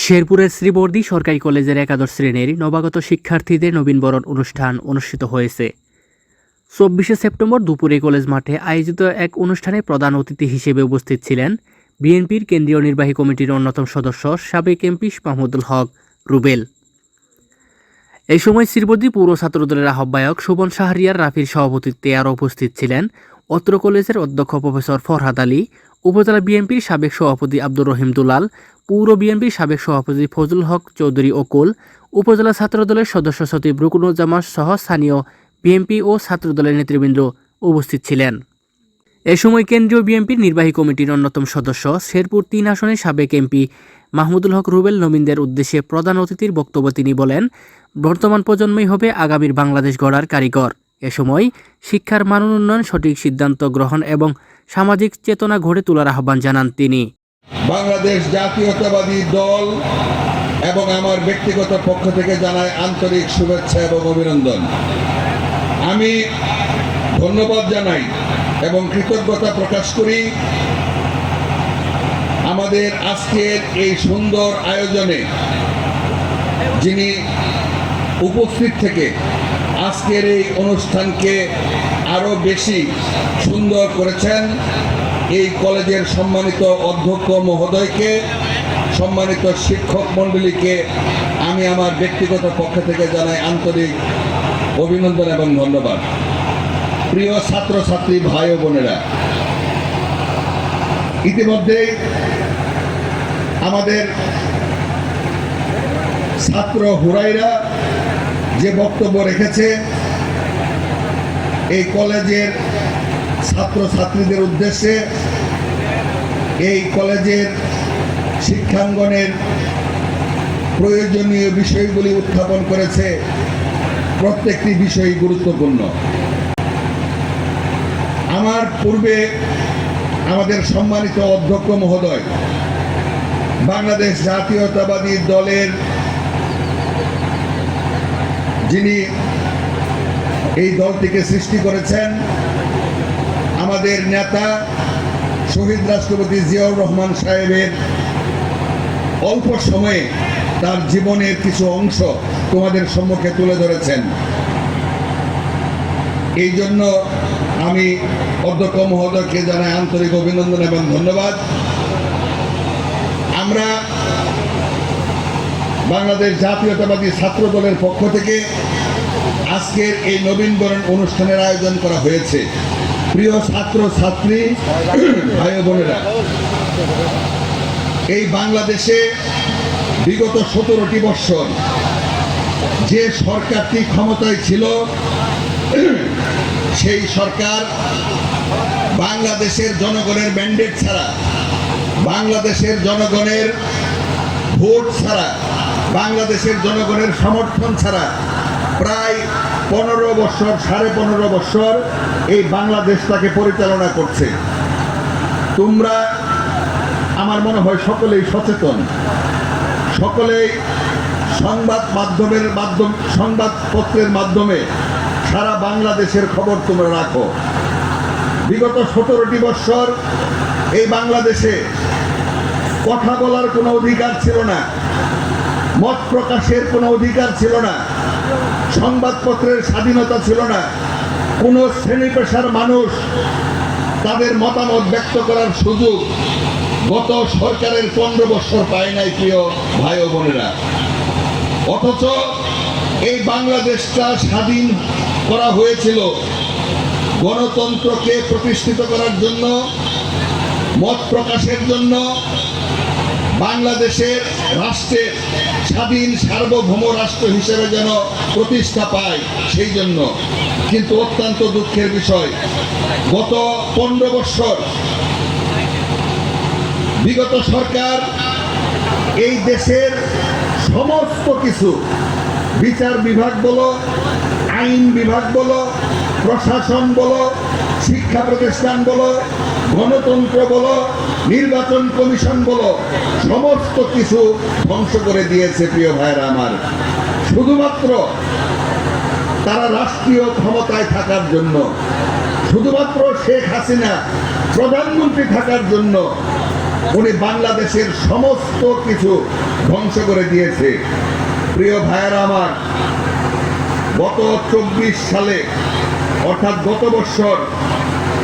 শেরপুরের শ্রীবর্দী সরকারি কলেজের একাদশ শ্রেণীর নবাগত শিক্ষার্থীদের নবীনবরণ অনুষ্ঠান অনুষ্ঠিত হয়েছে। 24শে সেপ্টেম্বর দুপুরে কলেজ মাঠে আয়োজিত এক অনুষ্ঠানে প্রধান অতিথি হিসেবে উপস্থিত ছিলেন বিএনপির কেন্দ্রীয় নির্বাহী কমিটির অন্যতম সদস্য সাবেক এমপি মাহমুদুল হক রুবেল। এই সময় শ্রীবর্দী পৌর ছাত্রদলের আহ্বায়ক শোভন শাহরিয়ার রাফির সভাপতিত্বে আরও উপস্থিত ছিলেন অত্র কলেজের অধ্যক্ষ প্রফেসর ফরহাদ আলী, উপজেলা বিএনপির সাবেক সভাপতি আব্দুর রহিম দুলাল, পৌর বিএনপির সাবেক সভাপতি ফজলুল হক চৌধুরী অকুল, উপজেলা ছাত্রদলের সদস্য সচিব রুকনুজ্জামান সহ স্থানীয় বিএনপি ও ছাত্রদলের নেতৃবৃন্দ উপস্থিত ছিলেন। এ সময় কেন্দ্রীয় বিএনপির নির্বাহী কমিটির অন্যতম সদস্য শেরপুর ৩ আসনের সাবেক এমপি মাহমুদুল হক রুবেল নবীনদের উদ্দেশ্যে প্রধান অতিথির বক্তব্য তিনি বলেন, বর্তমান প্রজন্মই হবে আগামীর বাংলাদেশ গড়ার কারিগর। এ সময় শিক্ষার মান উন্নয়ন, সঠিক সিদ্ধান্ত গ্রহণ এবং সামাজিক চেতনা গড়ে তোলার আহ্বান জানান তিনি। বাংলাদেশ জাতীয়তাবাদী দল এবং আমার ব্যক্তিগত পক্ষ থেকে জানাই আন্তরিক শুভেচ্ছা এবং অভিনন্দন। আমি ধন্যবাদ জানাই এবং কৃতজ্ঞতা প্রকাশ করি আমাদের আজকের এই সুন্দর আয়োজনে যিনি উপস্থিত থেকে আজকের এই অনুষ্ঠানকে আরো বেশি সুন্দর করেছেন এই কলেজের সম্মানিত অধ্যক্ষ মহোদয়কে, সম্মানিত শিক্ষক মণ্ডলীকে আমি আমার ব্যক্তিগত পক্ষ থেকে জানাই আন্তরিক অভিনন্দন এবং ধন্যবাদ। প্রিয় ছাত্রছাত্রী ভাই ও বোনেরা, ইতিমধ্যেই আমাদের ছাত্র হুরাইরা যে বক্তব্য রেখেছে এই কলেজের ছাত্রছাত্রীদের উদ্দেশ্যে, এই কলেজের শিক্ষাঙ্গনের প্রয়োজনীয় বিষয়গুলি উত্থাপন করেছে। প্রত্যেকটি বিষয় গুরুত্বপূর্ণ। আমার পূর্বে আমাদের সম্মানিত অধ্যক্ষ মহোদয় বাংলাদেশ জাতীয়তাবাদী দলের যিনি এই দলটিকে সৃষ্টি করেছেন, আমাদের নেতা শহীদ রাষ্ট্রপতি জিয়াউর রহমান সাহেবের অল্প সময়ে তার জীবনের কিছু অংশ তোমাদের সম্মুখে তুলে ধরেছেন। এই জন্য আমি অধ্যক্ষ মহোদয়কে জানাই আন্তরিক অভিনন্দন এবং ধন্যবাদ। আমরা বাংলাদেশ জাতীয়তাবাদী ছাত্র দলের পক্ষ থেকে আজকের এই নবীনবরণ অনুষ্ঠানের আয়োজন করা হয়েছে। প্রিয় ছাত্র ছাত্রী ভাই বোনেরা, এই বাংলাদেশে বিগত 17টি বৎসর যে সরকারটি ক্ষমতায় ছিল, সেই সরকার বাংলাদেশের জনগণের ম্যান্ডেট ছাড়া, বাংলাদেশের জনগণের ভোট ছাড়া, বাংলাদেশের জনগণের সমর্থন ছাড়া প্রায় 15 বছর, 15.5 বছর এই বাংলাদেশটাকে পরিচালনা করছে। তোমরা আমার মনে হয় সকলেই সচেতন, সকলেই সংবাদপত্রের মাধ্যমে সারা বাংলাদেশের খবর তোমরা রাখো। বিগত 17টি বছর এই বাংলাদেশে কথা বলার কোনো অধিকার ছিল না, মত প্রকাশের কোনো অধিকার ছিল না, সংবাদপত্রের স্বাধীনতা ছিল না। কোনো শ্রেণী পেশার মানুষ তাদের মতামত ব্যক্ত করার সুযোগ গত সরকারের 15 বছর পায় নাই, প্রিয় ভাই ও বোনেরা। অথচ এই বাংলাদেশটা স্বাধীন করা হয়েছিল গণতন্ত্রকে প্রতিষ্ঠিত করার জন্য, মত প্রকাশের জন্য, বাংলাদেশের রাষ্ট্রের স্বাধীন সার্বভৌম রাষ্ট্র হিসেবে যেন প্রতিষ্ঠা পায় সেই জন্য। কিন্তু অত্যন্ত দুঃখের বিষয়, গত 15 বছর বিগত সরকার এই দেশের সমস্ত কিছু, বিচার বিভাগ বলো, আইন বিভাগ বলো, প্রশাসন বলো, শিক্ষা প্রতিষ্ঠান বলো, গণতন্ত্র বলো, নির্বাচন কমিশন বলো, সমস্ত কিছু ধ্বংস করে দিয়েছে। প্রিয় ভাইরা আমার, শুধুমাত্র তারা রাষ্ট্রীয় ক্ষমতায় থাকার জন্য, শুধুমাত্র শেখ হাসিনা প্রধানমন্ত্রী থাকার জন্য উনি বাংলাদেশের সমস্ত কিছু ধ্বংস করে দিয়েছে। প্রিয় ভাইয়েরা আমার, গত 24 সালে অর্থাৎ গত বছর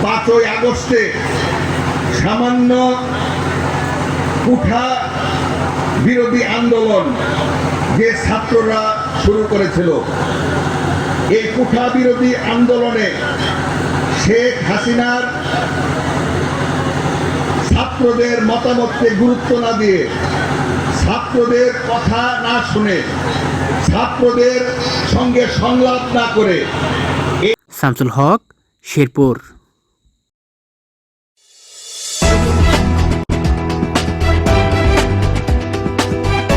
5ই আগস্টে সামান্য কুঠা বিরোধী আন্দোলন যে ছাত্ররা শুরু করেছিল, এই কুঠা বিরোধী আন্দোলনে শেখ হাসিনার ছাত্রদের মতামতকে গুরুত্ব না দিয়ে, ছাত্রদের কথা না শুনে, ছাত্রদের সঙ্গে সংলাপ না করে শামসুল হক, শেরপুর।